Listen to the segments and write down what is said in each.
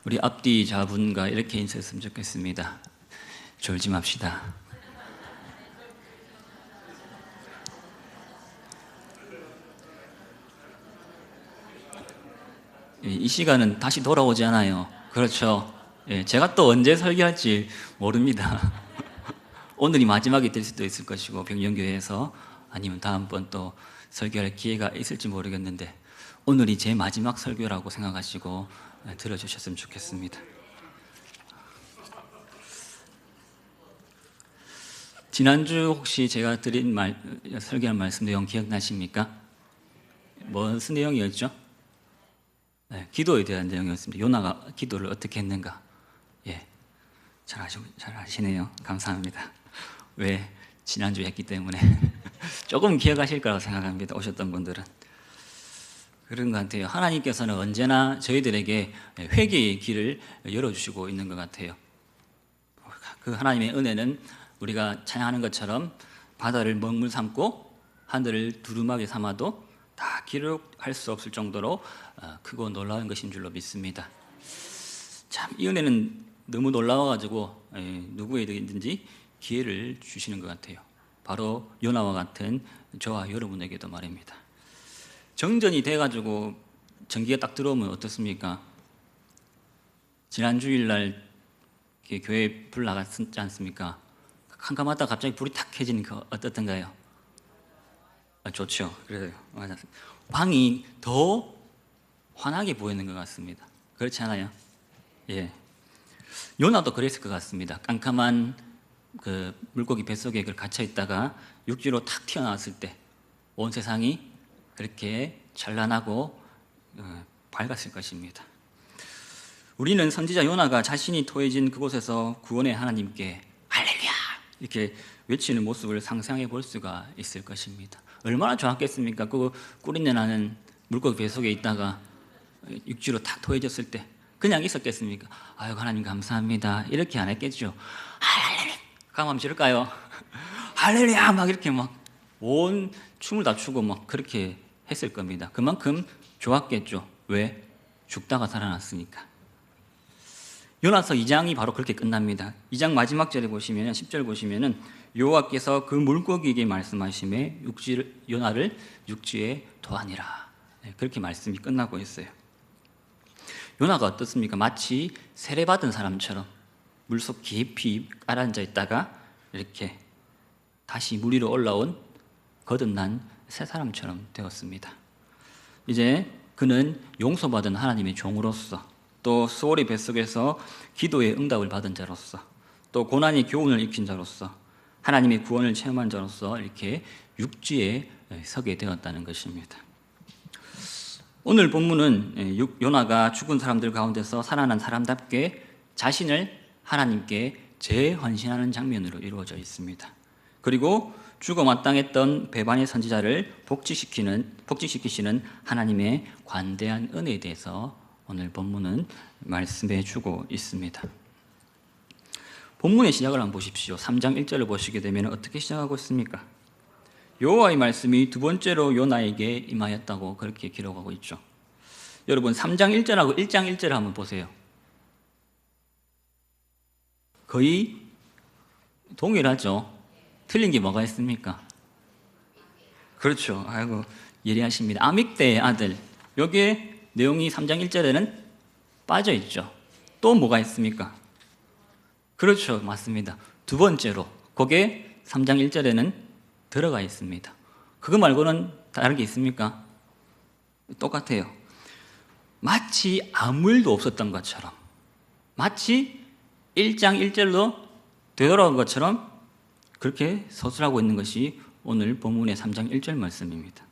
우리 앞뒤 자분과 이렇게 인사했으면 좋겠습니다. 졸지 맙시다. 이 시간은 다시 돌아오지 않아요. 그렇죠. 제가 또 언제 설교할지 모릅니다. 오늘이 마지막이 될 수도 있을 것이고, 병영교회에서 아니면 다음번 또 설교할 기회가 있을지 모르겠는데, 오늘이 제 마지막 설교라고 생각하시고 들어주셨으면 좋겠습니다. 지난주 혹시 제가 드린 설교한 말씀 내용 기억나십니까? 무슨 내용이었죠? 네, 기도에 대한 내용이었습니다. 요나가 기도를 어떻게 했는가? 잘 아시네요. 감사합니다. 왜? 지난주에 했기 때문에 조금 기억하실 거라고 생각합니다. 오셨던 분들은 그런 것 같아요. 하나님께서는 언제나 저희들에게 회개의 길을 열어주시고 있는 것 같아요. 그 하나님의 은혜는 우리가 찬양하는 것처럼 바다를 먹물 삼고 하늘을 두루마기 삼아도 다 기록할 수 없을 정도로 크고 놀라운 것인 줄로 믿습니다. 참, 이 은혜는 너무 놀라워가지고 누구에게든지 기회를 주시는 것 같아요. 바로 요나와 같은 저와 여러분에게도 말입니다. 정전이 돼가지고 전기가 딱 들어오면 어떻습니까? 지난 주일날 교회 불 나갔지 않습니까? 캄캄하다 갑자기 불이 탁 켜지는 거 어떻던가요? 좋죠. 그래요. 맞았습니다. 방이 더 환하게 보이는 것 같습니다. 그렇지 않아요? 예. 요나도 그랬을 것 같습니다. 깜깜한 그 물고기 뱃속에 갇혀 있다가 육지로 탁 튀어나왔을 때 온 세상이 그렇게 찬란하고 밝았을 것입니다. 우리는 선지자 요나가 자신이 토해진 그곳에서 구원의 하나님께 할렐루야 이렇게 외치는 모습을 상상해 볼 수가 있을 것입니다. 얼마나 좋았겠습니까? 그 꿀인내 나는 물고기 뱃속에 있다가 육지로 탁 토해졌을 때 그냥 있었겠습니까? 아유, 하나님 감사합니다 이렇게 안 했겠죠. 할렐루야 그럼 한번 지를까요? 할렐루야 막 이렇게 막 온 춤을 다 추고 막 그렇게 했을 겁니다. 그만큼 좋았겠죠. 왜? 죽다가 살아났으니까. 요나서 2장이 바로 그렇게 끝납니다. 2장 마지막 절에 보시면 10절 보시면은 여호와께서 그 물고기에게 말씀하심에 요나를 육지에 도하니라. 그렇게 말씀이 끝나고 있어요. 요나가 어떻습니까? 마치 세례받은 사람처럼 물속 깊이 깔아앉아 있다가 이렇게 다시 물 위로 올라온 거듭난 새 사람처럼 되었습니다. 이제 그는 용서받은 하나님의 종으로서, 또 수월의 뱃속에서 기도의 응답을 받은 자로서, 또 고난의 교훈을 익힌 자로서, 하나님의 구원을 체험한 자로서 이렇게 육지에 서게 되었다는 것입니다. 오늘 본문은 요나가 죽은 사람들 가운데서 살아난 사람답게 자신을 하나님께 재헌신하는 장면으로 이루어져 있습니다. 그리고 죽어 마땅했던 배반의 선지자를 복직시키시는 하나님의 관대한 은혜에 대해서 오늘 본문은 말씀해 주고 있습니다. 본문의 시작을 한번 보십시오. 3장 1절을 보시게 되면 어떻게 시작하고 있습니까? 여호와의 말씀이 두 번째로 요나에게 임하였다고 그렇게 기록하고 있죠. 여러분 3장 1절하고 1장 1절을 한번 보세요. 거의 동일하죠. 틀린 게 뭐가 있습니까? 그렇죠. 아이고 예리하십니다. 아믹대의 아들. 여기에 내용이 3장 1절에는 빠져 있죠. 또 뭐가 있습니까? 그렇죠. 맞습니다. 두 번째로 거기에 3장 1절에는 들어가 있습니다. 그거 말고는 다른 게 있습니까? 똑같아요. 마치 아무 일도 없었던 것처럼, 마치 1장 1절로 되돌아온 것처럼 그렇게 서술하고 있는 것이 오늘 본문의 3장 1절 말씀입니다.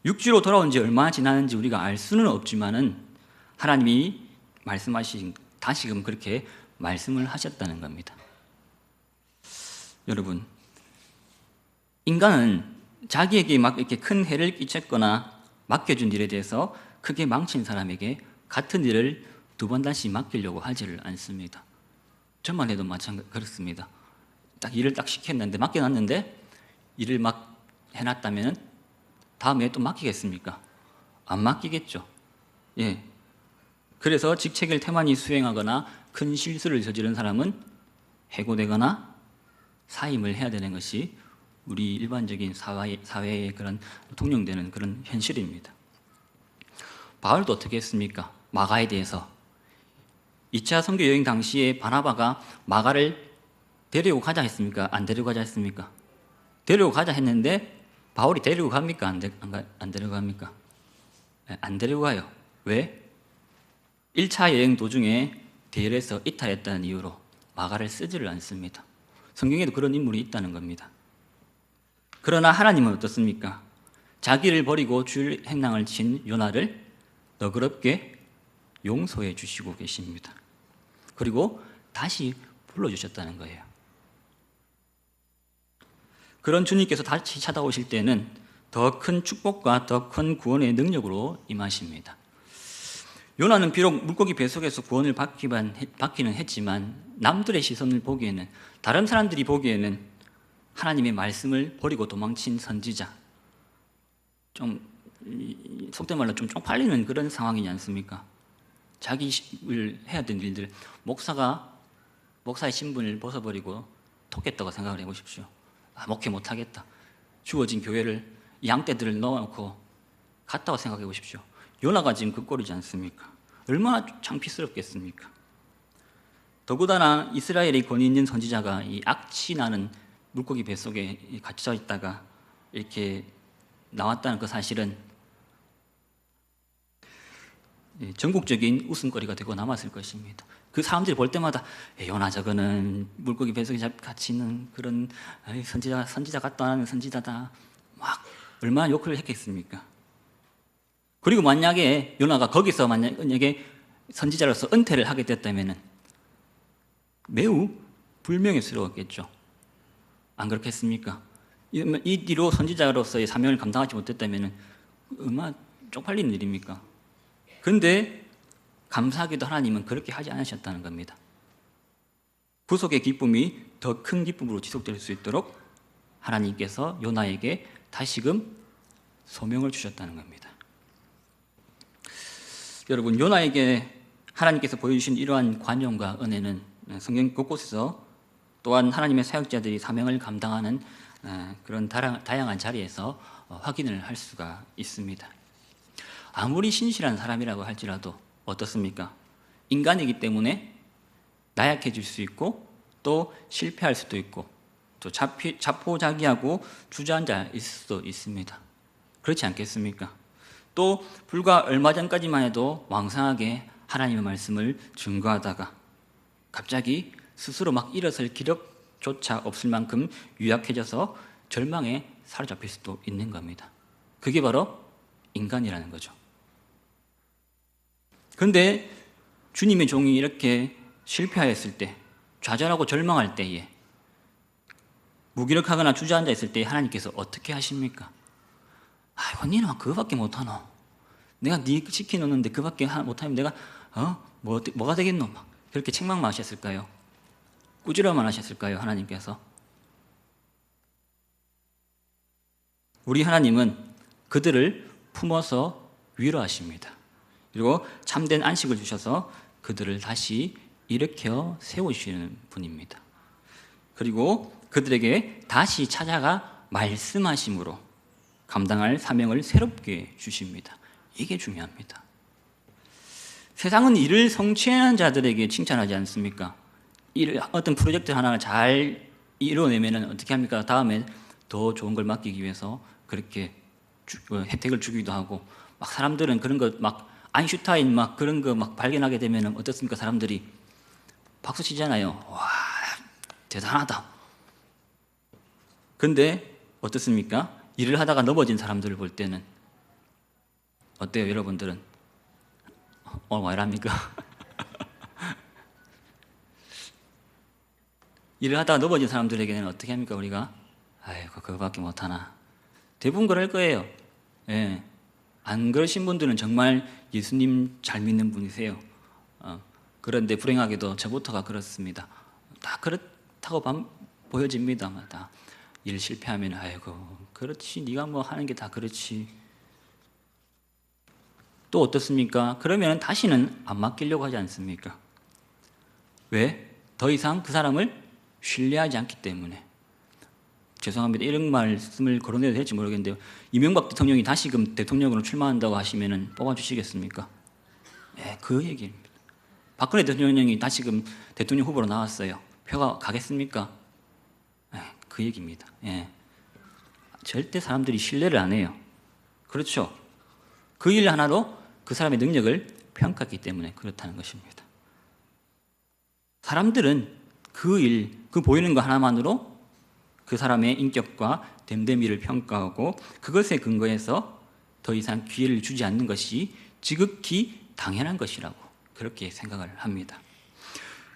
육지로 돌아온 지 얼마나 지났는지 우리가 알 수는 없지만은 하나님이 말씀하신 다시금 그렇게 말씀을 하셨다는 겁니다. 여러분, 인간은 자기에게 막 이렇게 큰 해를 끼쳤거나 맡겨준 일에 대해서 크게 망친 사람에게 같은 일을 두 번 다시 맡기려고 하지를 않습니다. 저만 해도 그렇습니다. 딱 일을 딱 시켰는데 맡겨놨는데 일을 막 해놨다면 다음에 또 맡기겠습니까? 안 맡기겠죠. 예. 그래서 직책을 태만히 수행하거나 큰 실수를 저지른 사람은 해고되거나 사임을 해야 되는 것이 우리 일반적인 사회에 그런 통용되는 그런 현실입니다. 바울도 어떻게 했습니까? 마가에 대해서 2차 선교 여행 당시에 바나바가 마가를 데리고 가자 했습니까? 안 데리고 가자 했습니까? 데리고 가자 했는데 바울이 데리고 갑니까? 안 데리고 갑니까? 안 데리고 가요. 왜? 1차 여행 도중에 대열에서 이탈했다는 이유로 마가를 쓰지를 않습니다. 성경에도 그런 인물이 있다는 겁니다. 그러나 하나님은 어떻습니까? 자기를 버리고 주일 행랑을 친 요나를 너그럽게 용서해 주시고 계십니다. 그리고 다시 불러주셨다는 거예요. 그런 주님께서 다시 찾아오실 때는 더 큰 축복과 더 큰 구원의 능력으로 임하십니다. 요나는 비록 물고기 뱃속에서 구원을 받기는 했지만 남들의 시선을 보기에는, 다른 사람들이 보기에는 하나님의 말씀을 버리고 도망친 선지자, 좀 속된 말로 좀 쪽팔리는 그런 상황이지 않습니까? 자기를 해야 되는 일들, 목사의 신분을 벗어버리고 토겠다고 생각을 해보십시오. 목회 못하겠다. 주어진 교회를 양떼들을 넣어놓고 갔다고 생각해 보십시오. 요나가 지금 그 꼴이지 않습니까? 얼마나 창피스럽겠습니까? 더구나 이스라엘의 권위 있는 선지자가 이 악취 나는 물고기 뱃속에 갇혀 있다가 이렇게 나왔다는 그 사실은 전국적인 웃음거리가 되고 남았을 것입니다. 그 사람들이 볼 때마다 요나 저거는 물고기 뱃속에 갇혀 있는 그런 선지자 같다 하는 선지자다, 막 얼마나 욕을 했겠습니까? 그리고 만약에 요나가 거기서 만약에 선지자로서 은퇴를 하게 됐다면 매우 불명예스러웠겠죠. 안 그렇겠습니까? 이 뒤로 선지자로서의 사명을 감당하지 못했다면 얼마나 쪽팔리는 일입니까? 그런데 감사하게도 하나님은 그렇게 하지 않으셨다는 겁니다. 구속의 기쁨이 더 큰 기쁨으로 지속될 수 있도록 하나님께서 요나에게 다시금 소명을 주셨다는 겁니다. 여러분, 요나에게 하나님께서 보여주신 이러한 관용과 은혜는 성경 곳곳에서 또한 하나님의 사역자들이 사명을 감당하는 그런 다양한 자리에서 확인을 할 수가 있습니다. 아무리 신실한 사람이라고 할지라도 어떻습니까? 인간이기 때문에 나약해질 수 있고 또 실패할 수도 있고 또 자포자기하고 주저앉아 있을 수도 있습니다. 그렇지 않겠습니까? 또 불과 얼마 전까지만 해도 왕성하게 하나님의 말씀을 증거하다가 갑자기 스스로 막 일어설 기력조차 없을 만큼 유약해져서 절망에 사로잡힐 수도 있는 겁니다. 그게 바로 인간이라는 거죠. 그런데 주님의 종이 이렇게 실패하였을 때, 좌절하고 절망할 때에, 무기력하거나 주저앉아 있을 때 하나님께서 어떻게 하십니까? 아이고, 니는 그거밖에 못하노? 내가 네 시켜놓는데 그거밖에 못하면 내가 뭐가 되겠노? 막 그렇게 책망만 하셨을까요? 꾸지람만 하셨을까요? 하나님께서? 우리 하나님은 그들을 품어서 위로하십니다. 그리고 참된 안식을 주셔서 그들을 다시 일으켜 세우시는 분입니다. 그리고 그들에게 다시 찾아가 말씀하심으로 감당할 사명을 새롭게 주십니다. 이게 중요합니다. 세상은 일을 성취하는 자들에게 칭찬하지 않습니까? 어떤 프로젝트 하나를 잘 이뤄내면 어떻게 합니까? 다음에 더 좋은 걸 맡기기 위해서 그렇게 혜택을 주기도 하고, 막 사람들은 그런 거 막 아인슈타인 막 그런 거 막 발견하게 되면 어떻습니까? 사람들이 박수 치잖아요. 와, 대단하다. 근데 어떻습니까? 일을 하다가 넘어진 사람들을 볼 때는 어때요, 여러분들은? 왜 이랍니까? 일을 하다가 넘어진 사람들에게는 어떻게 합니까, 우리가? 아이고, 그거밖에 못하나. 대부분 그럴 거예요. 예. 안 그러신 분들은 정말 예수님 잘 믿는 분이세요. 그런데 불행하게도 저부터가 그렇습니다. 다 그렇다고 보여집니다. 다 일 실패하면 아이고, 그렇지, 네가 뭐 하는 게 다 그렇지. 또 어떻습니까? 그러면 다시는 안 맡기려고 하지 않습니까? 왜? 더 이상 그 사람을 신뢰하지 않기 때문에. 죄송합니다. 이런 말씀을 거론해도 될지 모르겠는데요. 이명박 대통령이 다시금 대통령으로 출마한다고 하시면 뽑아주시겠습니까? 네, 그 얘기입니다. 박근혜 대통령이 다시금 대통령 후보로 나왔어요. 표가 가겠습니까? 네, 그 얘기입니다. 예. 절대 사람들이 신뢰를 안 해요. 그렇죠? 그 일 하나로 그 사람의 능력을 평가했기 때문에 그렇다는 것입니다. 사람들은 그 일, 그 보이는 거 하나만으로 그 사람의 인격과 됨됨이를 평가하고 그것에 근거해서 더 이상 기회를 주지 않는 것이 지극히 당연한 것이라고 그렇게 생각을 합니다.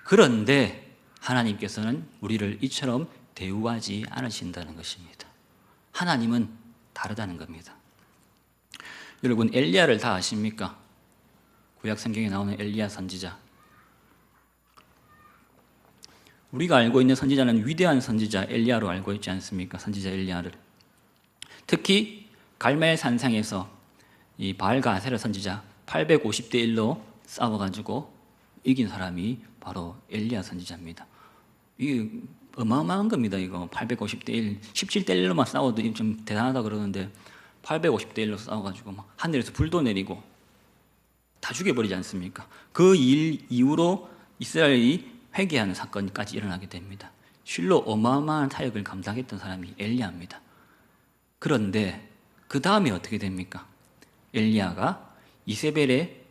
그런데 하나님께서는 우리를 이처럼 대우하지 않으신다는 것입니다. 하나님은 다르다는 겁니다. 여러분, 엘리야를 다 아십니까? 구약 성경에 나오는 엘리야 선지자. 우리가 알고 있는 선지자는 위대한 선지자 엘리야로 알고 있지 않습니까? 선지자 엘리야를. 특히 갈멜 산상에서 이 바알과 아세라 선지자 850대 1로 싸워가지고 이긴 사람이 바로 엘리야 선지자입니다. 이게 어마어마한 겁니다. 이거 850대 1, 17대 1로만 싸워도 좀 대단하다 그러는데 850대 1로 싸워가지고 막 하늘에서 불도 내리고 다 죽여버리지 않습니까? 그 일 이후로 이스라엘이 회개하는 사건까지 일어나게 됩니다. 실로 어마어마한 타격을 감당했던 사람이 엘리야입니다. 그런데 그 다음에 어떻게 됩니까? 엘리야가 이세벨의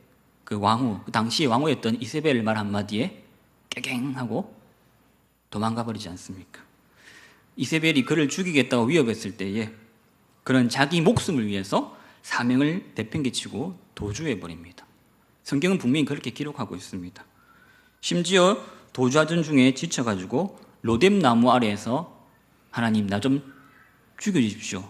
그 왕후, 그 당시의 왕후였던 이세벨 말 한마디에 깨갱하고 도망가 버리지 않습니까? 이세벨이 그를 죽이겠다고 위협했을 때에 그는 자기 목숨을 위해서 사명을 내팽개치고 도주해 버립니다. 성경은 분명히 그렇게 기록하고 있습니다. 심지어 도주하던 중에 지쳐가지고 로뎀 나무 아래에서 하나님 나 좀 죽여주십시오.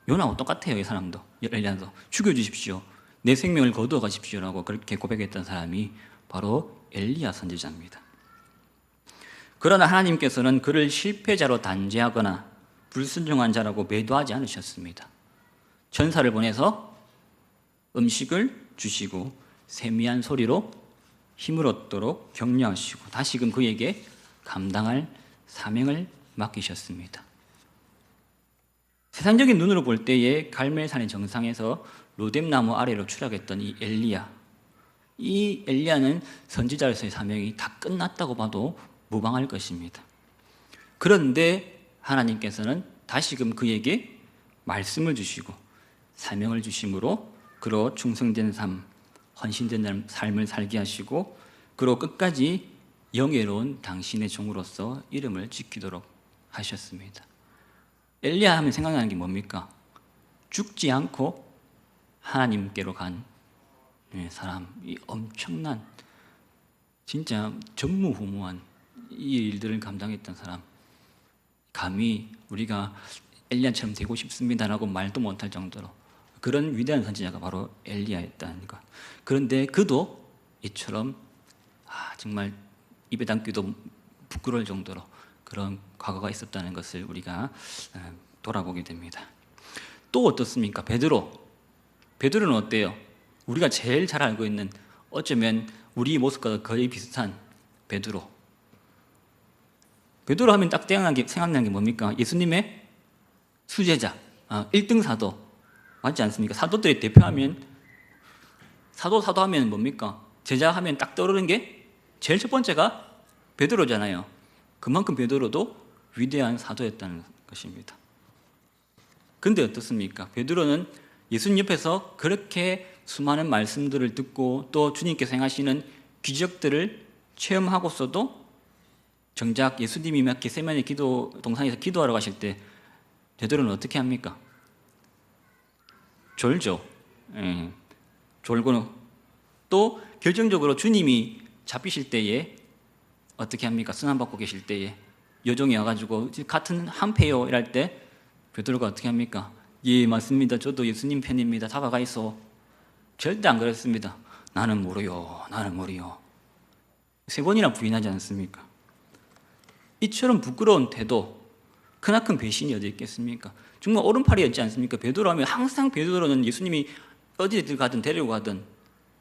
요나하고 똑같아요. 이 사람도 엘리야도 죽여주십시오. 내 생명을 거두어 가십시오라고 그렇게 고백했던 사람이 바로 엘리야 선지자입니다. 그러나 하나님께서는 그를 실패자로 단죄하거나 불순종한 자라고 매도하지 않으셨습니다. 천사를 보내서 음식을 주시고 세미한 소리로 힘을 얻도록 격려하시고 다시금 그에게 감당할 사명을 맡기셨습니다. 세상적인 눈으로 볼 때에 갈멜산의 정상에서 로뎀나무 아래로 추락했던 이 엘리야, 이 엘리야는 선지자로서의 사명이 다 끝났다고 봐도 무방할 것입니다. 그런데 하나님께서는 다시금 그에게 말씀을 주시고 사명을 주심으로 그로 충성된 삶, 헌신된 삶을 살게 하시고 그로 끝까지 영예로운 당신의 종으로서 이름을 지키도록 하셨습니다. 엘리야 하면 생각나는 게 뭡니까? 죽지 않고 하나님께로 간 사람, 이 엄청난 진짜 전무후무한 이 일들을 감당했던 사람. 감히 우리가 엘리야처럼 되고 싶습니다라고 말도 못할 정도로 그런 위대한 선지자가 바로 엘리야였다는 것. 그런데 그도 이처럼 정말 입에 담기도 부끄러울 정도로 그런 과거가 있었다는 것을 우리가 돌아보게 됩니다. 또 어떻습니까? 베드로는 어때요? 우리가 제일 잘 알고 있는 어쩌면 우리 모습과 거의 비슷한 베드로 하면 딱 생각나는 게 뭡니까? 예수님의 수제자, 1등 사도 맞지 않습니까? 사도들의 대표하면 사도 하면 뭡니까? 제자 하면 딱 떠오르는 게 제일 첫 번째가 베드로잖아요. 그만큼 베드로도 위대한 사도였다는 것입니다. 근데 어떻습니까? 베드로는 예수님 옆에서 그렇게 수많은 말씀들을 듣고 또 주님께서 행하시는 기적들을 체험하고서도 정작 예수님이 막 겟세마네 기도 동산에서 기도하러 가실 때 베드로는 어떻게 합니까? 졸죠. 졸고 또 결정적으로 주님이 잡히실 때에 어떻게 합니까? 순환받고 계실 때에 여종이 와가지고 같은 한패요 이럴 때 베드로가 어떻게 합니까? 예 맞습니다. 저도 예수님 편입니다. 다가가 있어. 절대 안 그랬습니다. 나는 모르요. 3번이나 부인하지 않습니까? 이처럼 부끄러운 태도, 크나큰 배신이 어디 있겠습니까? 정말 오른팔이었지 않습니까? 베드로 하면 항상 베드로는 예수님이 어디를 가든 데리고 가든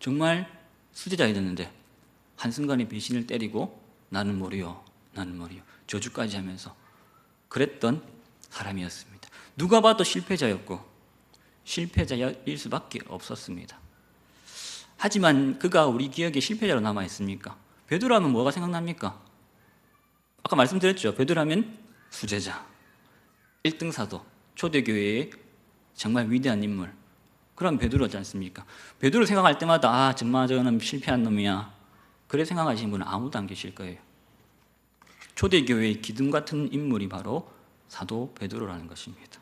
정말 수제자였는데 한순간에 배신을 때리고 나는 모르요 저주까지 하면서 그랬던 사람이었습니다. 누가 봐도 실패자였고 실패자일 수밖에 없었습니다. 하지만 그가 우리 기억에 실패자로 남아있습니까? 베드로 하면 뭐가 생각납니까? 아까 말씀드렸죠. 베드로 하면 수제자, 1등 사도, 초대교회의 정말 위대한 인물. 그럼 베드로지 않습니까? 베드로 생각할 때마다 정말 저는 실패한 놈이야. 그래 생각하시는 분은 아무도 안 계실 거예요. 초대교회의 기둥 같은 인물이 바로 사도 베드로라는 것입니다.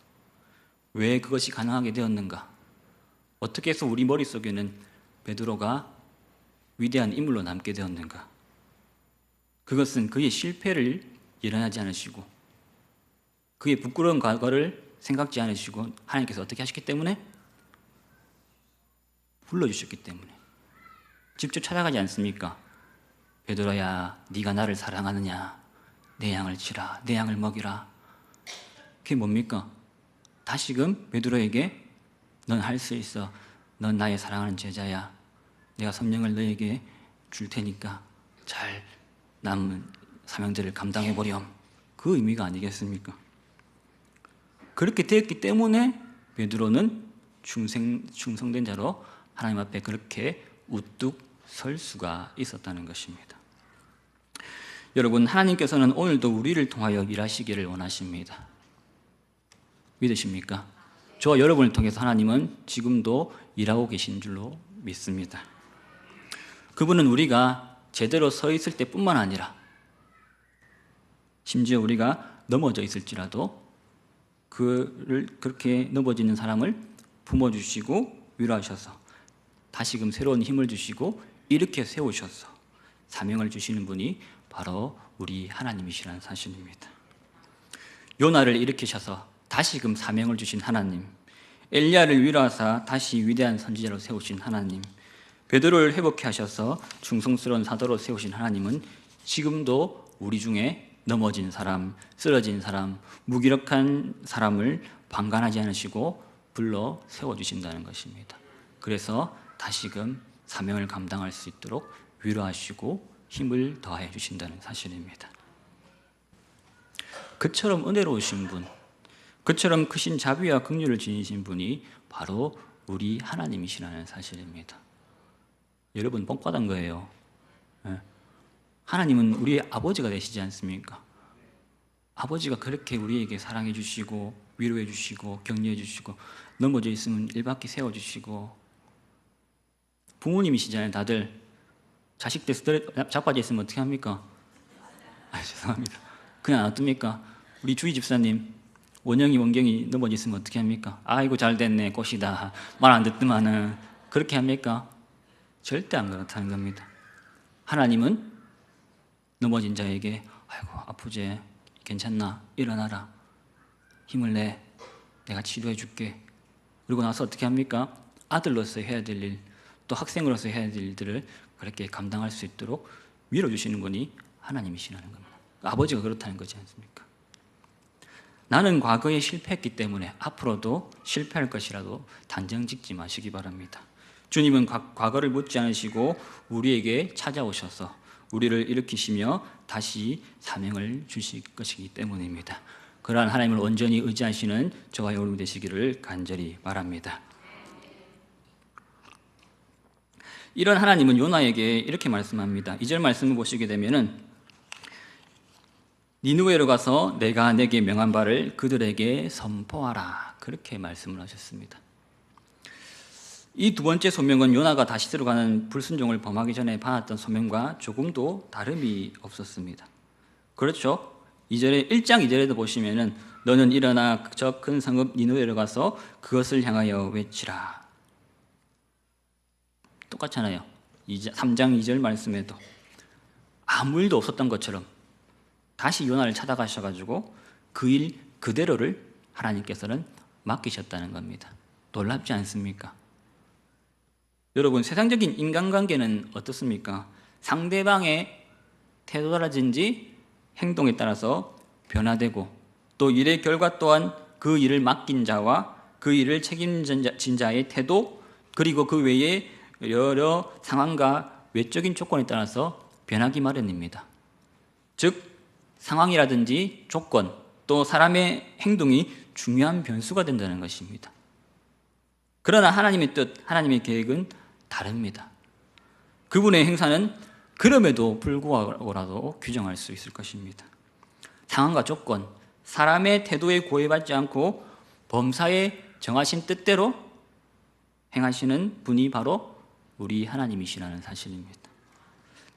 왜 그것이 가능하게 되었는가? 어떻게 해서 우리 머릿속에는 베드로가 위대한 인물로 남게 되었는가? 그것은 그의 실패를 일어나지 않으시고 그의 부끄러운 과거를 생각지 않으시고 하나님께서 어떻게 하셨기 때문에? 불러주셨기 때문에. 직접 찾아가지 않습니까? 베드로야, 네가 나를 사랑하느냐? 내 양을 치라, 내 양을 먹이라. 그게 뭡니까? 다시금 베드로에게 넌 할 수 있어. 넌 나의 사랑하는 제자야. 내가 성령을 너에게 줄 테니까 잘 남은 사명들을 감당해 보렴. 그 의미가 아니겠습니까? 그렇게 되었기 때문에 베드로는 충성된 자로 하나님 앞에 그렇게 우뚝 설 수가 있었다는 것입니다. 여러분, 하나님께서는 오늘도 우리를 통하여 일하시기를 원하십니다. 믿으십니까? 저와 여러분을 통해서 하나님은 지금도 일하고 계신 줄로 믿습니다. 그분은 우리가 제대로 서 있을 때뿐만 아니라 심지어 우리가 넘어져 있을지라도 그를 그렇게 넘어지는 사람을 품어주시고 위로하셔서 다시금 새로운 힘을 주시고 일으켜 세우셔서 사명을 주시는 분이 바로 우리 하나님이시라는 사실입니다. 요나를 일으키셔서 다시금 사명을 주신 하나님, 엘리야를 위로하사 다시 위대한 선지자로 세우신 하나님, 베드로를 회복해 하셔서 충성스러운 사도로 세우신 하나님은 지금도 우리 중에 넘어진 사람, 쓰러진 사람, 무기력한 사람을 방관하지 않으시고 불러 세워주신다는 것입니다. 그래서 다시금 사명을 감당할 수 있도록 위로하시고 힘을 더하여 주신다는 사실입니다. 그처럼 은혜로우신 분, 그처럼 크신 자비와 긍휼을 지니신 분이 바로 우리 하나님이시라는 사실입니다. 여러분, 복 받은 거예요. 하나님은 우리의 아버지가 되시지 않습니까? 아버지가 그렇게 우리에게 사랑해 주시고 위로해 주시고 격려해 주시고 넘어져 있으면 일바퀴 세워 주시고, 부모님이시잖아요. 다들 자식들 자빠져 있으면 어떻게 합니까? 죄송합니다. 그냥 안 둡니까? 우리 주희 집사님, 원영이 원경이 넘어져 있으면 어떻게 합니까? 아이고 잘 됐네, 꽃이다, 말 안 듣더만은, 그렇게 합니까? 절대 안 그렇다는 겁니다. 하나님은 넘어진 자에게 아이고 아프지, 괜찮나, 일어나라, 힘을 내, 내가 치료해 줄게. 그리고 나서 어떻게 합니까? 아들로서 해야 될 일, 또 학생으로서 해야 될 일들을 그렇게 감당할 수 있도록 밀어주시는 분이 하나님이시라는 겁니다. 아버지가 그렇다는 거지 않습니까? 나는 과거에 실패했기 때문에 앞으로도 실패할 것이라도 단정 짓지 마시기 바랍니다. 주님은 과거를 묻지 않으시고 우리에게 찾아오셔서 우리를 일으키시며 다시 사명을 주실 것이기 때문입니다. 그러한 하나님을 온전히 의지하시는 저와 여러분 되시기를 간절히 바랍니다. 이런 하나님은 요나에게 이렇게 말씀합니다. 2절 말씀을 보시게 되면은 니느웨로 가서 내가 내게 명한 바를 그들에게 선포하라, 그렇게 말씀을 하셨습니다. 이 두 번째 소명은 요나가 다시스로 가는 불순종을 범하기 전에 받았던 소명과 조금도 다름이 없었습니다. 그렇죠? 1장 2절에도 보시면은 너는 일어나 저 큰 성읍 니느웨로 가서 그것을 향하여 외치라. 똑같잖아요. 3장 2절 말씀에도 아무 일도 없었던 것처럼 다시 요나를 찾아가셔가지고 그 일 그대로를 하나님께서는 맡기셨다는 겁니다. 놀랍지 않습니까? 여러분, 세상적인 인간관계는 어떻습니까? 상대방의 태도라든지 행동에 따라서 변화되고, 또 일의 결과 또한 그 일을 맡긴 자와 그 일을 책임진 자의 태도, 그리고 그 외에 여러 상황과 외적인 조건에 따라서 변하기 마련입니다. 즉 상황이라든지 조건 또 사람의 행동이 중요한 변수가 된다는 것입니다. 그러나 하나님의 뜻, 하나님의 계획은 다릅니다. 그분의 행사는 그럼에도 불구하고라도 규정할 수 있을 것입니다. 상황과 조건, 사람의 태도에 구애받지 않고 범사에 정하신 뜻대로 행하시는 분이 바로 우리 하나님이시라는 사실입니다.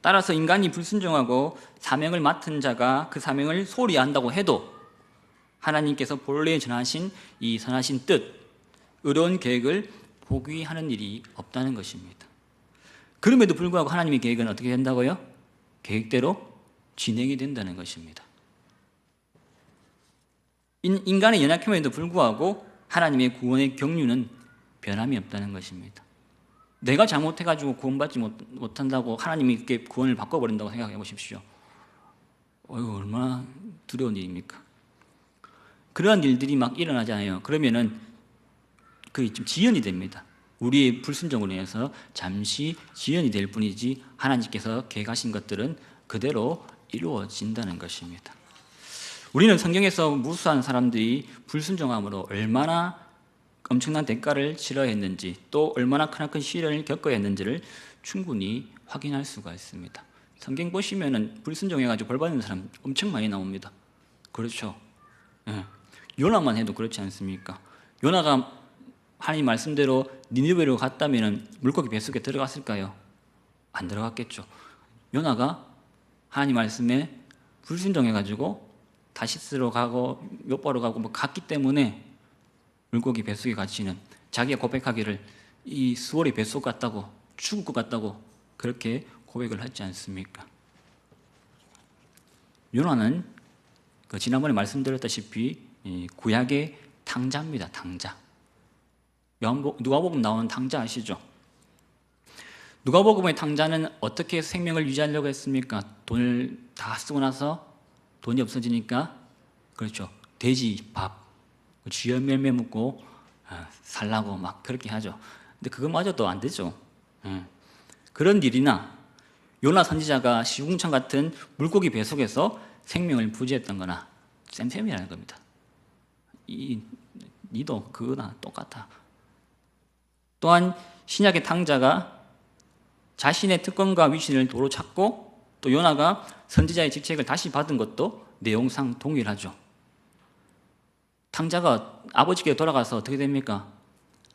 따라서 인간이 불순종하고 사명을 맡은 자가 그 사명을 소홀히 한다고 해도 하나님께서 본래 전하신 이 선하신 뜻, 의로운 계획을 포기하는 일이 없다는 것입니다. 그럼에도 불구하고 하나님의 계획은 어떻게 된다고요? 계획대로 진행이 된다는 것입니다. 인간의 연약함에도 불구하고 하나님의 구원의 경륜은 변함이 없다는 것입니다. 내가 잘못해가지고 구원받지 못한다고 하나님이 이렇게 구원을 바꿔버린다고 생각해 보십시오. 얼마나 두려운 일입니까? 그러한 일들이 막 일어나잖아요. 그러면은 그게 좀 지연이 됩니다. 우리의 불순종으로 인해서 잠시 지연이 될 뿐이지 하나님께서 계획하신 것들은 그대로 이루어진다는 것입니다. 우리는 성경에서 무수한 사람들이 불순종함으로 얼마나 엄청난 대가를 치러야 했는지 또 얼마나 크나큰 시련을 겪어야 했는지를 충분히 확인할 수가 있습니다. 성경 보시면은 불순종해가지고 벌 받는 사람 엄청 많이 나옵니다. 그렇죠? 예. 요나만 해도 그렇지 않습니까? 요나가 하나님 말씀대로 니느웨로 갔다면 물고기 뱃속에 들어갔을까요? 안 들어갔겠죠. 요나가 하나님 말씀에 불순종해가지고 다시스로 가고 요바로 가고 뭐 갔기 때문에 물고기 뱃속에 갇히는, 자기가 고백하기를 이 수월이 뱃속 같다고, 죽을 것 같다고 그렇게 고백을 하지 않습니까? 요나는 지난번에 말씀드렸다시피 구약의 탕자입니다. 탕자. 누가복음 나오는 탕자 아시죠? 누가복음의 탕자는 어떻게 생명을 유지하려고 했습니까? 돈을 다 쓰고 나서 돈이 없어지니까, 그렇죠, 돼지 밥, 쥐어 열매 먹고 살라고 막 그렇게 하죠. 근데 그거마저도 안 되죠. 그런 일이나 요나 선지자가 시궁창 같은 물고기 뱃속에서 생명을 부지했던 거나 쌤쌤이라는 겁니다. 니도 그거나 똑같아. 또한 신약의 탕자가 자신의 특권과 위신을 도로 찾고 또 요나가 선지자의 직책을 다시 받은 것도 내용상 동일하죠. 탕자가 아버지께 돌아가서 어떻게 됩니까?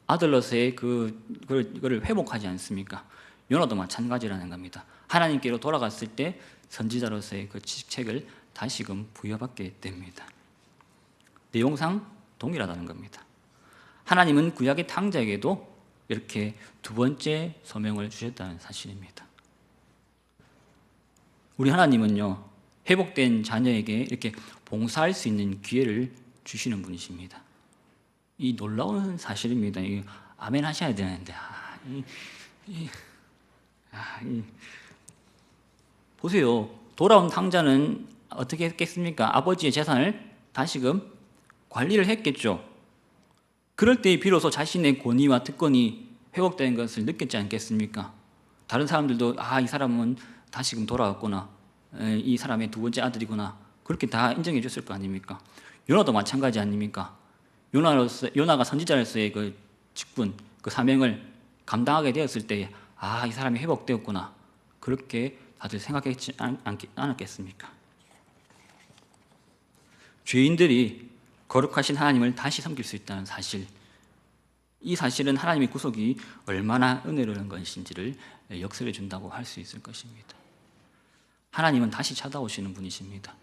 아들로서의 그걸 회복하지 않습니까? 요나도 마찬가지라는 겁니다. 하나님께로 돌아갔을 때 선지자로서의 그 직책을 다시금 부여받게 됩니다. 내용상 동일하다는 겁니다. 하나님은 구약의 탕자에게도 이렇게 두 번째 소명을 주셨다는 사실입니다. 우리 하나님은요, 회복된 자녀에게 이렇게 봉사할 수 있는 기회를 주시는 분이십니다. 이 놀라운 사실입니다. 아멘 하셔야 되는데 보세요. 돌아온 탕자는 어떻게 했겠습니까? 아버지의 재산을 다시금 관리를 했겠죠. 그럴 때 비로소 자신의 권위와 특권이 회복되는 것을 느꼈지 않겠습니까? 다른 사람들도 이 사람은 다시금 돌아왔구나, 이 사람의 두 번째 아들이구나, 그렇게 다 인정해 줬을 거 아닙니까? 요나도 마찬가지 아닙니까? 요나가 선지자로서의 그 직분, 그 사명을 감당하게 되었을 때 이 사람이 회복되었구나, 그렇게 다들 생각했지 않았겠습니까? 죄인들이 거룩하신 하나님을 다시 섬길 수 있다는 사실, 이 사실은 하나님의 구속이 얼마나 은혜로운 것인지를 역설해 준다고 할 수 있을 것입니다. 하나님은 다시 찾아오시는 분이십니다.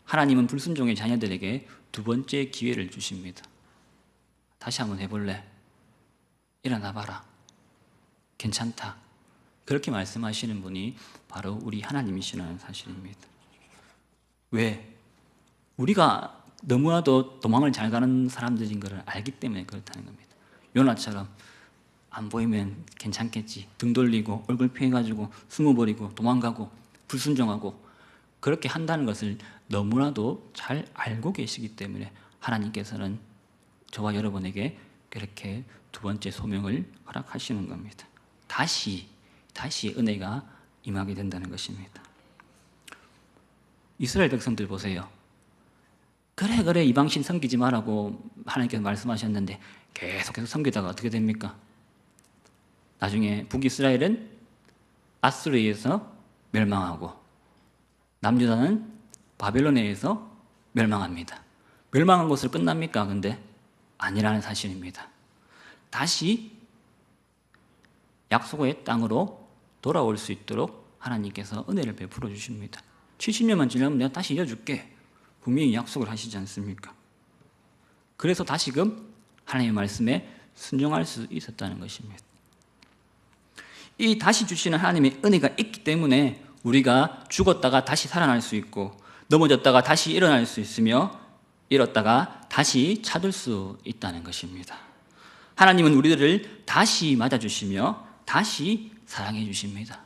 하나님은 불순종의 자녀들에게 두 번째 기회를 주십니다. 다시 한번 해볼래? 일어나 봐라. 괜찮다. 그렇게 말씀하시는 분이 바로 우리 하나님이시라는 사실입니다. 왜? 우리가 너무나도 도망을 잘 가는 사람들인 것을 알기 때문에 그렇다는 겁니다. 요나처럼 안 보이면 괜찮겠지, 등 돌리고 얼굴 피해가지고 숨어버리고 도망가고 불순종하고 그렇게 한다는 것을 너무나도 잘 알고 계시기 때문에 하나님께서는 저와 여러분에게 그렇게 두 번째 소명을 허락하시는 겁니다. 다시 은혜가 임하게 된다는 것입니다. 이스라엘 백성들 보세요. 그래 이방신 섬기지 말라고 하나님께서 말씀하셨는데 계속해서 섬기다가 어떻게 됩니까? 나중에 북이스라엘은 아수르에 의해서 멸망하고 남유다는 바벨론에 의해서 멸망합니다. 멸망한 것으로 끝납니까? 근데 아니라는 사실입니다. 다시 약속의 땅으로 돌아올 수 있도록 하나님께서 은혜를 베풀어 주십니다. 70년만 지나면 내가 다시 이어줄게. 분명히 약속을 하시지 않습니까? 그래서 다시금 하나님의 말씀에 순종할 수 있었다는 것입니다. 이 다시 주시는 하나님의 은혜가 있기 때문에 우리가 죽었다가 다시 살아날 수 있고 넘어졌다가 다시 일어날 수 있으며 잃었다가 다시 찾을 수 있다는 것입니다. 하나님은 우리들을 다시 맞아주시며 다시 사랑해 주십니다.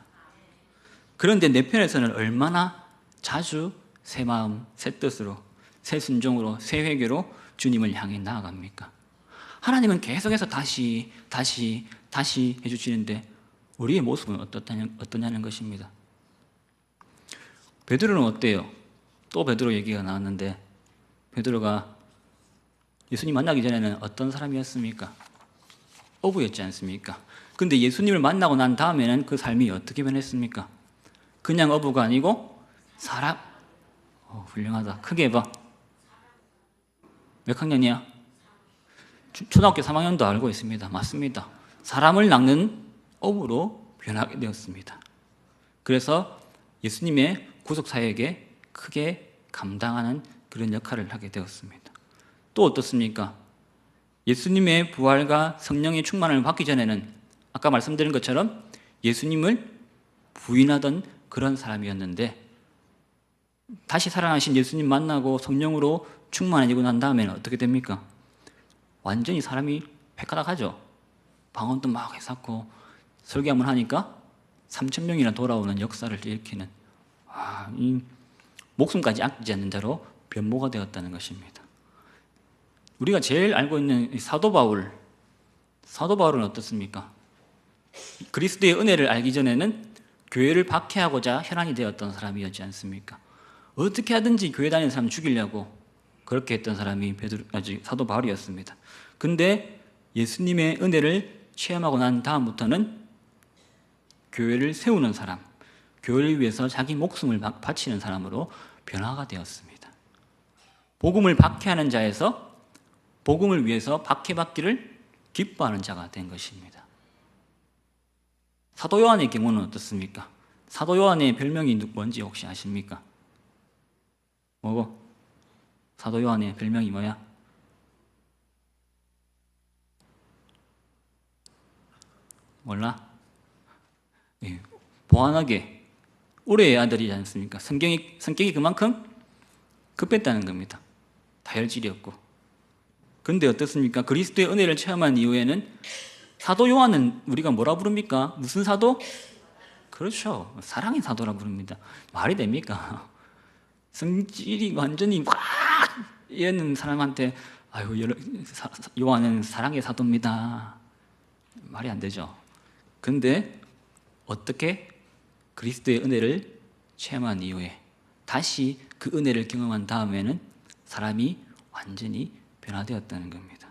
그런데 내 편에서는 얼마나 자주 새 마음, 새 뜻으로, 새 순종으로, 새 회개로 주님을 향해 나아갑니까? 하나님은 계속해서 다시 해주시는데 우리의 모습은 어떠냐는 것입니다. 베드로는 어때요? 또 베드로 얘기가 나왔는데 베드로가 예수님 만나기 전에는 어떤 사람이었습니까? 어부였지 않습니까? 근데 예수님을 만나고 난 다음에는 그 삶이 어떻게 변했습니까? 그냥 어부가 아니고 사람. 훌륭하다. 크게 해봐. 몇 학년이야? 초등학교 3학년도 알고 있습니다. 맞습니다. 사람을 낚는 어부로 변하게 되었습니다. 그래서 예수님의 구속사역에 크게 감당하는 그런 역할을 하게 되었습니다. 또 어떻습니까? 예수님의 부활과 성령의 충만을 받기 전에는 아까 말씀드린 것처럼 예수님을 부인하던 그런 사람이었는데 다시 살아나신 예수님 만나고 성령으로 충만해지고 난 다음에는 어떻게 됩니까? 완전히 사람이 획가닥하죠. 방언도 막 해쌓고 설교 한번 하니까 3,000명이나 돌아오는 역사를 일으키는 이 목숨까지 아끼지 않는 자로 변모가 되었다는 것입니다. 우리가 제일 알고 있는 사도 바울은 어떻습니까? 그리스도의 은혜를 알기 전에는 교회를 박해하고자 혈안이 되었던 사람이었지 않습니까? 어떻게 하든지 교회 다니는 사람 죽이려고 그렇게 했던 사람이 사도 바울이었습니다. 근데 예수님의 은혜를 체험하고 난 다음부터는 교회를 세우는 사람, 교회를 위해서 자기 목숨을 바치는 사람으로 변화가 되었습니다. 복음을 박해하는 자에서 복음을 위해서 박해받기를 기뻐하는 자가 된 것입니다. 사도 요한의 경우는 어떻습니까? 사도 요한의 별명이 뭔지 혹시 아십니까? 뭐고? 사도 요한의 별명이 뭐야? 몰라? 예, 보안하게 우레의 아들이지 않습니까? 성격이 그만큼 급했다는 겁니다. 다혈질이었고. 근데 어떻습니까? 그리스도의 은혜를 체험한 이후에는 사도 요한은 우리가 뭐라 부릅니까? 무슨 사도? 그렇죠. 사랑의 사도라 부릅니다. 말이 됩니까? 성질이 완전히 막 이런 사람한테 요한은 사랑의 사도입니다. 말이 안 되죠. 근데 어떻게 그리스도의 은혜를 체험한 이후에 다시 그 은혜를 경험한 다음에는 사람이 완전히 변화되었다는 겁니다.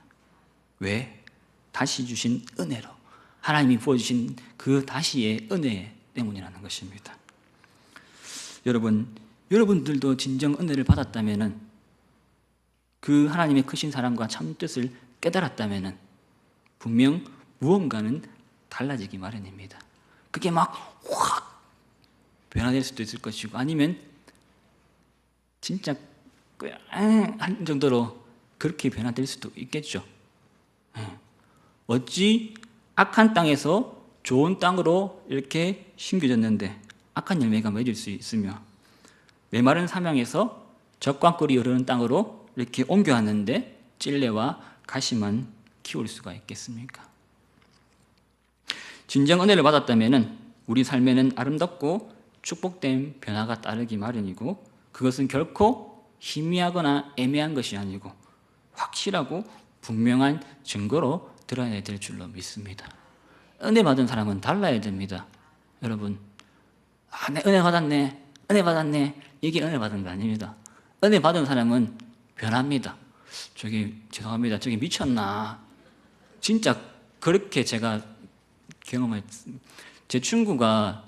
왜? 다시 주신 은혜로, 하나님이 부어주신 그 다시의 은혜 때문이라는 것입니다. 여러분들도 진정 은혜를 받았다면, 그 하나님의 크신 사랑과 참 뜻을 깨달았다면 분명 무언가는 달라지기 마련입니다. 그게 막 확 변화될 수도 있을 것이고, 아니면 진짜 한 정도로 그렇게 변화될 수도 있겠죠. 어찌 악한 땅에서 좋은 땅으로 이렇게 심겨졌는데 악한 열매가 맺을 수 있으며, 메마른 사명에서 적과꿀이 흐르는 땅으로 이렇게 옮겨왔는데 찔레와 가시만 키울 수가 있겠습니까? 진정 은혜를 받았다면 우리 삶에는 아름답고 축복된 변화가 따르기 마련이고, 그것은 결코 희미하거나 애매한 것이 아니고 확실하고 분명한 증거로 드러내야 될 줄로 믿습니다. 은혜 받은 사람은 달라야 됩니다. 여러분, 내 은혜 받았네, 은혜 받았네, 이게 은혜 받은 거 아닙니다. 은혜 받은 사람은 변합니다. 저기 죄송합니다, 저기 미쳤나? 진짜 그렇게 제가 경험했습니다. 제 친구가,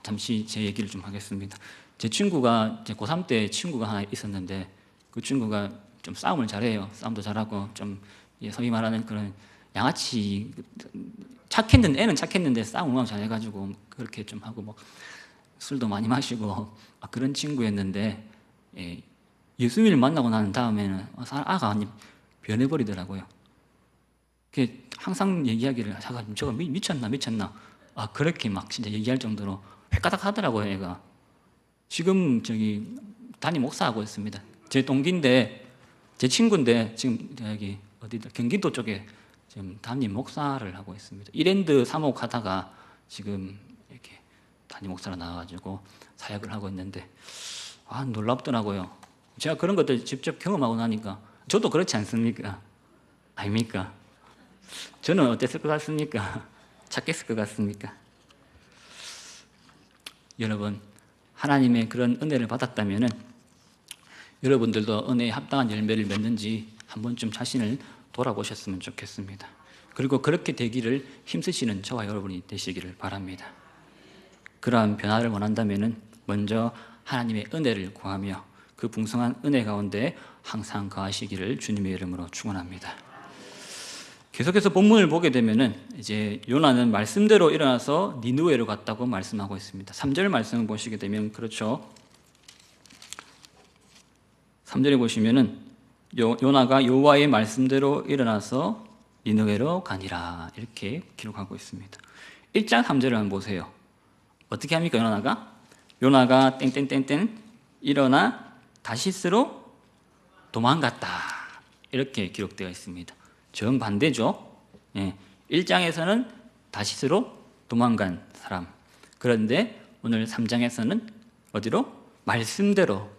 잠시 제 얘기를 좀 하겠습니다. 제 친구가, 제 고3 때 친구가 하나 있었는데, 그 친구가 좀 싸움을 잘해요. 싸움도 잘하고 좀 소위 말하는 그런 양아치, 착했는데, 애는 착했는데 싸움을 잘해가지고 그렇게 좀 하고 뭐 술도 많이 마시고 그런 친구였는데, 예수님을 만나고 난 다음에는 아가 변해버리더라고요. 항상 얘기하기를 저거 미쳤나? 그렇게 막 진짜 얘기할 정도로 헷가닥 하더라고요, 애가. 지금 저기 담임 목사하고 있습니다. 제 동기인데, 제 친구인데 지금 여기 어디다 경기도 쪽에 지금 담임 목사를 하고 있습니다. 이랜드 사목 하다가 지금 이렇게 담임 목사로 나와가지고 사역을 하고 있는데, 놀랍더라고요. 제가 그런 것들 직접 경험하고 나니까 저도 그렇지 않습니까? 아닙니까? 저는 어땠을 것 같습니까? 착했을 것 같습니까? 여러분, 하나님의 그런 은혜를 받았다면은 여러분들도 은혜에 합당한 열매를 맺는지 한 번쯤 자신을 돌아보셨으면 좋겠습니다. 그리고 그렇게 되기를 힘쓰시는 저와 여러분이 되시기를 바랍니다. 그러한 변화를 원한다면은 먼저 하나님의 은혜를 구하며 그 풍성한 은혜 가운데 항상 거하시기를 주님의 이름으로 축원합니다. 계속해서 본문을 보게 되면은 이제 요나는 말씀대로 일어나서 니느웨로 갔다고 말씀하고 있습니다. 3절 말씀을 보시게 되면 그렇죠. 3절에 보시면은 요나가 여호와의 말씀대로 일어나서 니느웨로 가니라 이렇게 기록하고 있습니다. 1장 3절을 한번 보세요. 어떻게 합니까? 요나가 땡땡땡땡 일어나 다시스로 도망갔다 이렇게 기록되어 있습니다. 정반대죠. 1장에서는 다시스로 도망간 사람, 그런데 오늘 3장에서는 어디로? 말씀대로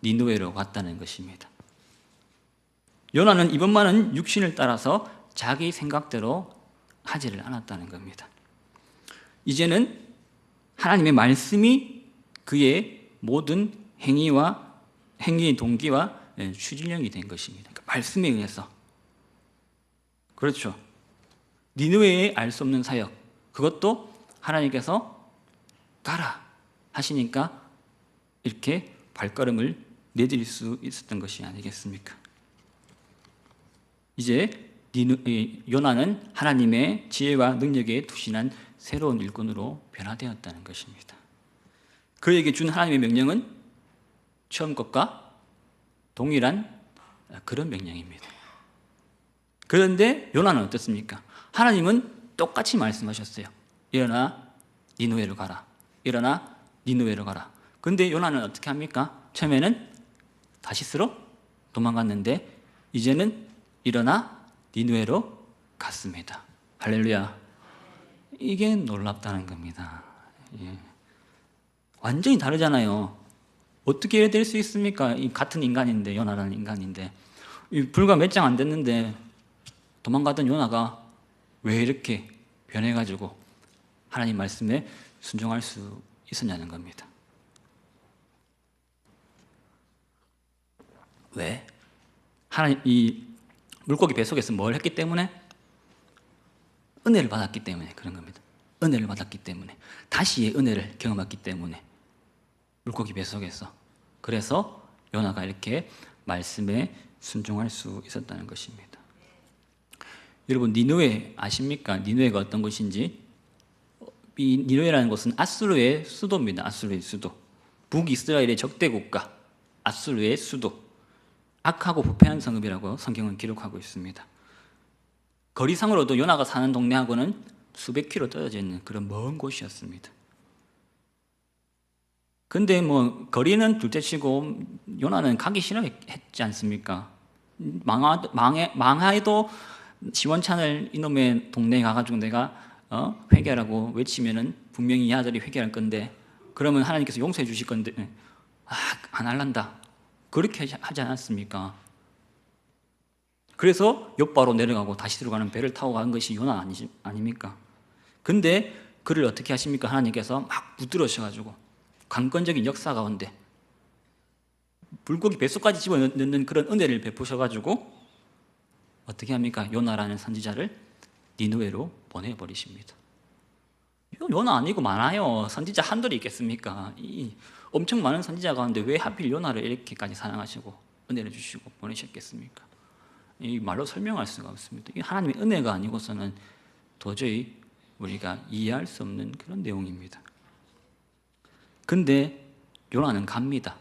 니느웨로 갔다는 것입니다. 요나는 이번만은 육신을 따라서 자기 생각대로 하지를 않았다는 겁니다. 이제는 하나님의 말씀이 그의 모든 행위의 동기와 추진력이 된 것입니다. 그러니까 말씀에 의해서. 그렇죠. 니느웨에 알 수 없는 사역, 그것도 하나님께서 가라 하시니까 이렇게 발걸음을 내드릴 수 있었던 것이 아니겠습니까? 이제 요나는 하나님의 지혜와 능력에 투신한 새로운 일꾼으로 변화되었다는 것입니다. 그에게 준 하나님의 명령은 처음 것과 동일한 그런 명령입니다. 그런데 요나는 어떻습니까? 하나님은 똑같이 말씀하셨어요. 일어나 니느웨로 가라. 일어나 니느웨로 가라. 그런데 요나는 어떻게 합니까? 처음에는 다시스로 도망갔는데 이제는 일어나 니느웨로 갔습니다. 할렐루야. 이게 놀랍다는 겁니다. 완전히 다르잖아요. 어떻게 될 수 있습니까? 이 같은 인간인데, 요나라는 인간인데, 불과 몇 장 안 됐는데 도망가던 요나가 왜 이렇게 변해가지고 하나님 말씀에 순종할 수 있었냐는 겁니다. 왜? 이 물고기 뱃속에서 뭘 했기 때문에? 은혜를 받았기 때문에 그런 겁니다. 은혜를 받았기 때문에, 다시의 은혜를 경험했기 때문에 물고기 뱃속에서. 그래서 요나가 이렇게 말씀에 순종할 수 있었다는 것입니다. 여러분, 니느웨 아십니까? 니느웨가 어떤 곳인지? 이 니느웨라는 곳은 아수르의 수도입니다. 아수르의 수도. 북이스라엘의 적대 국가 아수르의 수도. 악하고 부패한 성읍이라고 성경은 기록하고 있습니다. 거리상으로도 요나가 사는 동네하고는 수백 킬로 떨어져 있는 그런 먼 곳이었습니다. 근데 거리는 둘째치고 요나는 가기 싫어했지 않습니까? 망해도 시원찮을 이놈의 동네에 가가지고 내가 회개하라고 외치면은 분명히 이 아들이 회개할 건데, 그러면 하나님께서 용서해 주실 건데 안 할란다 그렇게 하지 않았습니까? 그래서 욥바로 내려가고 다시 들어가는 배를 타고 간 것이 요나 아닙니까? 근데 그를 어떻게 하십니까? 하나님께서 막 붙들으셔가지고 강권적인 역사 가운데 물고기 뱃속까지 집어넣는 그런 은혜를 베푸셔가지고 어떻게 합니까? 요나라는 선지자를 니느웨로 보내버리십니다. 요나 아니고 많아요. 선지자 한둘이 있겠습니까? 이 엄청 많은 선지자 가운데 왜 하필 요나를 이렇게까지 사랑하시고 은혜를 주시고 보내셨겠습니까? 이 말로 설명할 수가 없습니다. 이 하나님의 은혜가 아니고서는 도저히 우리가 이해할 수 없는 그런 내용입니다. 근데 요나는 갑니다.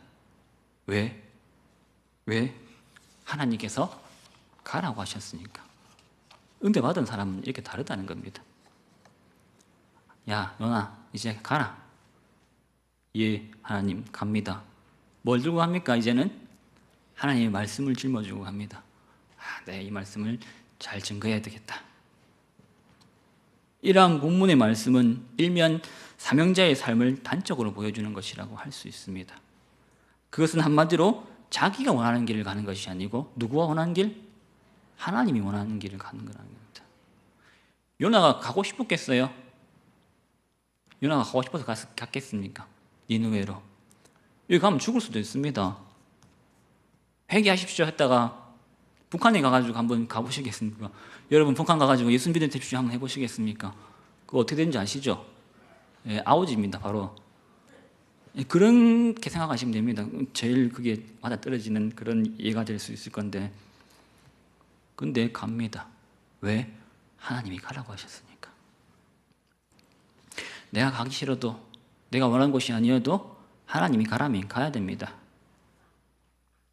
왜? 하나님께서 가라고 하셨으니까. 은혜 받은 사람은 이렇게 다르다는 겁니다. 야, 요나 이제 가라. 예, 하나님 갑니다. 뭘 들고 갑니까? 이제는 하나님의 말씀을 짊어지고 갑니다. 네, 이 말씀을 잘 증거해야 되겠다. 이러한 본문의 말씀은 일면 사명자의 삶을 단적으로 보여주는 것이라고 할 수 있습니다. 그것은 한마디로 자기가 원하는 길을 가는 것이 아니고 누구가 원하는 길? 하나님이 원하는 길을 가는 거라는 겁니다. 요나가 가고 싶었겠어요? 요나가 가고 싶어서 갔겠습니까? 니느웨로. 여기 가면 죽을 수도 있습니다. 회개하십시오 했다가 북한에 가가지고 한번 가보시겠습니까? 여러분 북한 가가지고 예수 믿음 대표 한번 해보시겠습니까? 그거 어떻게 되는지 아시죠? 예, 아우지입니다. 바로. 예, 그렇게 생각하시면 됩니다. 제일 그게 맞아떨어지는 그런 이해가 될 수 있을 건데, 근데 갑니다. 왜? 하나님이 가라고 하셨으니까. 내가 가기 싫어도, 내가 원하는 곳이 아니어도 하나님이 가라면 가야 됩니다.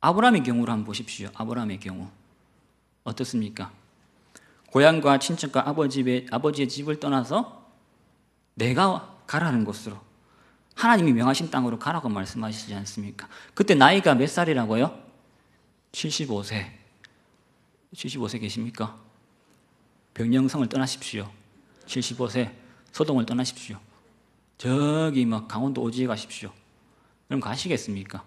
아브라함의 경우를 한번 보십시오. 아브라함의 경우 어떻습니까? 고향과 친척과 아버지의 집을 떠나서 내가 가라는 곳으로, 하나님이 명하신 땅으로 가라고 말씀하시지 않습니까? 그때 나이가 몇 살이라고요? 75세. 75세 계십니까? 병영성을 떠나십시오. 75세. 소동을 떠나십시오. 저기 막 강원도 오지에 가십시오. 그럼 가시겠습니까?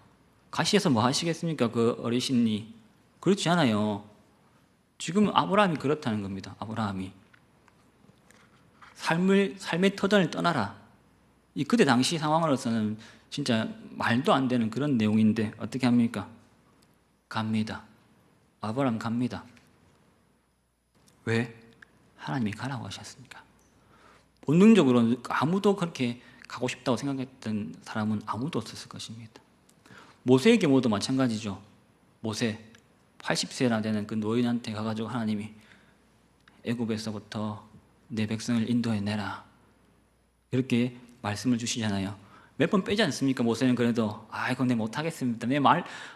가시에서 뭐 하시겠습니까? 그 어르신이. 그렇지 않아요. 지금 아브라함이 그렇다는 겁니다. 아브라함이. 삶의 터전을 떠나라. 이 그때 당시 상황으로서는 진짜 말도 안 되는 그런 내용인데 어떻게 합니까? 갑니다. 아브라함 갑니다. 왜? 하나님이 가라고 하셨으니까. 본능적으로 아무도 그렇게 가고 싶다고 생각했던 사람은 아무도 없었을 것입니다. 모세의 경우도 마찬가지죠. 모세 80세나 되는 그 노인한테 가가지고 하나님이 애굽에서부터 내 백성을 인도해내라 이렇게 말씀을 주시잖아요. 몇 번 빼지 않습니까? 모세는 그래도 이건 내 못하겠습니다.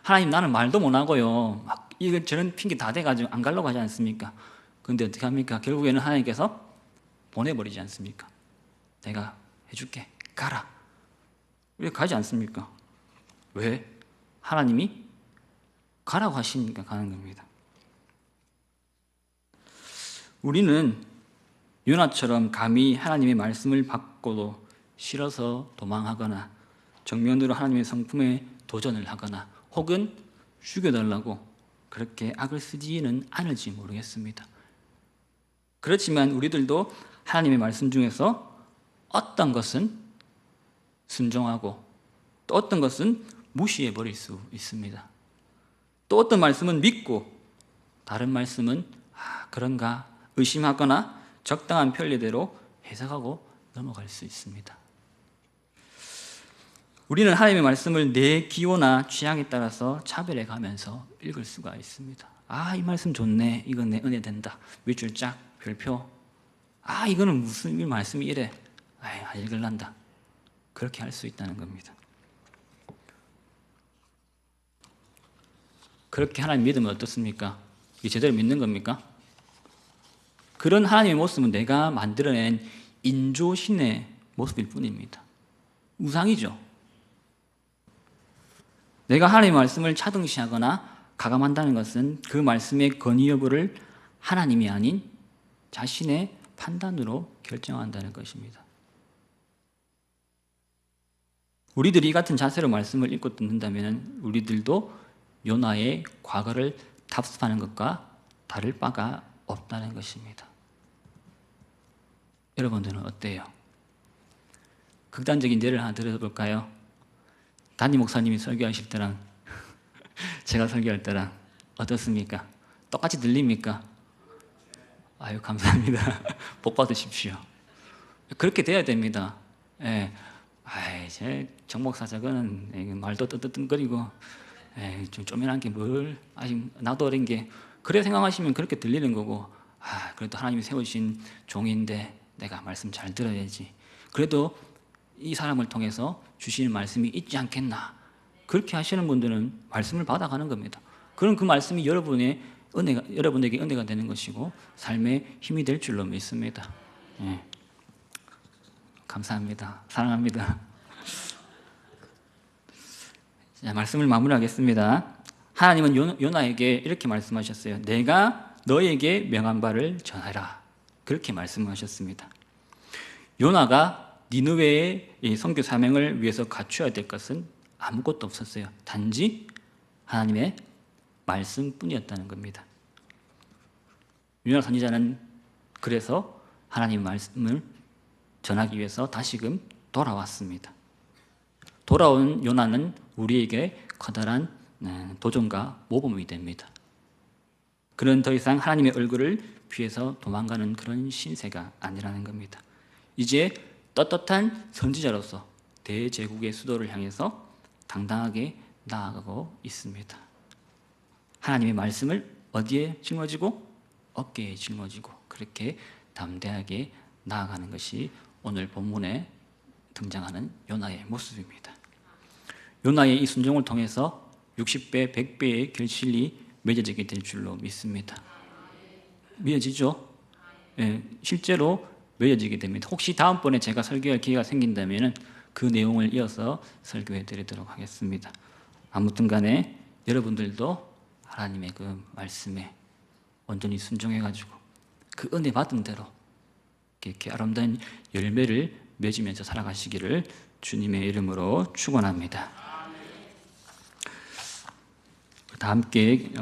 하나님 나는 말도 못하고요. 막 이거 저런 핑계 다 대가지고 안 가려고 하지 않습니까? 그런데 어떻게 합니까? 결국에는 하나님께서 보내버리지 않습니까? 내가 해줄게. 가라. 왜 가지 않습니까? 왜? 하나님이 가라고 하시니까 가는 겁니다. 우리는 요나처럼 감히 하나님의 말씀을 받고도 싫어서 도망하거나 정면으로 하나님의 성품에 도전을 하거나 혹은 죽여달라고 그렇게 악을 쓰지는 않을지 모르겠습니다. 그렇지만 우리들도 하나님의 말씀 중에서 어떤 것은 순종하고 또 어떤 것은 무시해버릴 수 있습니다. 또 어떤 말씀은 믿고 다른 말씀은 그런가 의심하거나 적당한 편리대로 해석하고 넘어갈 수 있습니다. 우리는 하나님의 말씀을 내 기호나 취향에 따라서 차별해 가면서 읽을 수가 있습니다. 이 말씀 좋네. 이건 내 은혜 된다. 밑줄 쫙 별표. 이거는 무슨 말씀이 이래. 안 읽을란다. 그렇게 할 수 있다는 겁니다. 그렇게 하나님 믿으면 어떻습니까? 이게 제대로 믿는 겁니까? 그런 하나님의 모습은 내가 만들어낸 인조신의 모습일 뿐입니다. 우상이죠. 내가 하나님의 말씀을 차등시하거나 가감한다는 것은 그 말씀의 건의 여부를 하나님이 아닌 자신의 판단으로 결정한다는 것입니다. 우리들이 이 같은 자세로 말씀을 읽고 듣는다면 우리들도 요나의 과거를 답습하는 것과 다를 바가 없다는 것입니다. 여러분들은 어때요? 극단적인 예를 하나 들어볼까요? 담임 목사님이 설교하실 때랑 제가 설교할 때랑 어떻습니까? 똑같이 들립니까? 아유, 감사합니다. 복 받으십시오. 그렇게 돼야 됩니다. 예. 아이, 제 정목사 저거는 말도 뜨뜻거리고 좀 쪼면한 게 뭘, 아직 나도 어린 게, 그래 생각하시면 그렇게 들리는 거고, 그래도 하나님이 세우신 종인데 내가 말씀 잘 들어야지. 그래도 이 사람을 통해서 주시는 말씀이 있지 않겠나. 그렇게 하시는 분들은 말씀을 받아가는 겁니다. 그럼 그 말씀이 여러분에게 은혜가 되는 것이고 삶의 힘이 될 줄로 믿습니다. 예. 감사합니다. 사랑합니다. 자, 말씀을 마무리하겠습니다. 하나님은 요나에게 이렇게 말씀하셨어요. 내가 너에게 명한 바를 전하라. 그렇게 말씀하셨습니다. 요나가 니느웨의 선교 사명을 위해서 갖춰야 될 것은 아무것도 없었어요. 단지 하나님의 말씀뿐이었다는 겁니다. 요나 선지자는 그래서 하나님의 말씀을 전하기 위해서 다시금 돌아왔습니다. 돌아온 요나는 우리에게 커다란 도전과 모범이 됩니다. 그는 더 이상 하나님의 얼굴을 피해서 도망가는 그런 신세가 아니라는 겁니다. 이제 떳떳한 선지자로서 대제국의 수도를 향해서 당당하게 나아가고 있습니다. 하나님의 말씀을 어디에 짊어지고? 어깨에 짊어지고 그렇게 담대하게 나아가는 것이 오늘 본문에 등장하는 요나의 모습입니다. 요나의 이 순종을 통해서 60배, 100배의 결실이 맺어지게 될 줄로 믿습니다. 맺어지죠? 네, 실제로 맺어지게 됩니다. 혹시 다음번에 제가 설교할 기회가 생긴다면 그 내용을 이어서 설교해 드리도록 하겠습니다. 아무튼 간에 여러분들도 하나님의 그 말씀에 온전히 순종해가지고 그 은혜 받은 대로 이렇게 아름다운 열매를 맺으면서 살아가시기를 주님의 이름으로 축원합니다. 다 함께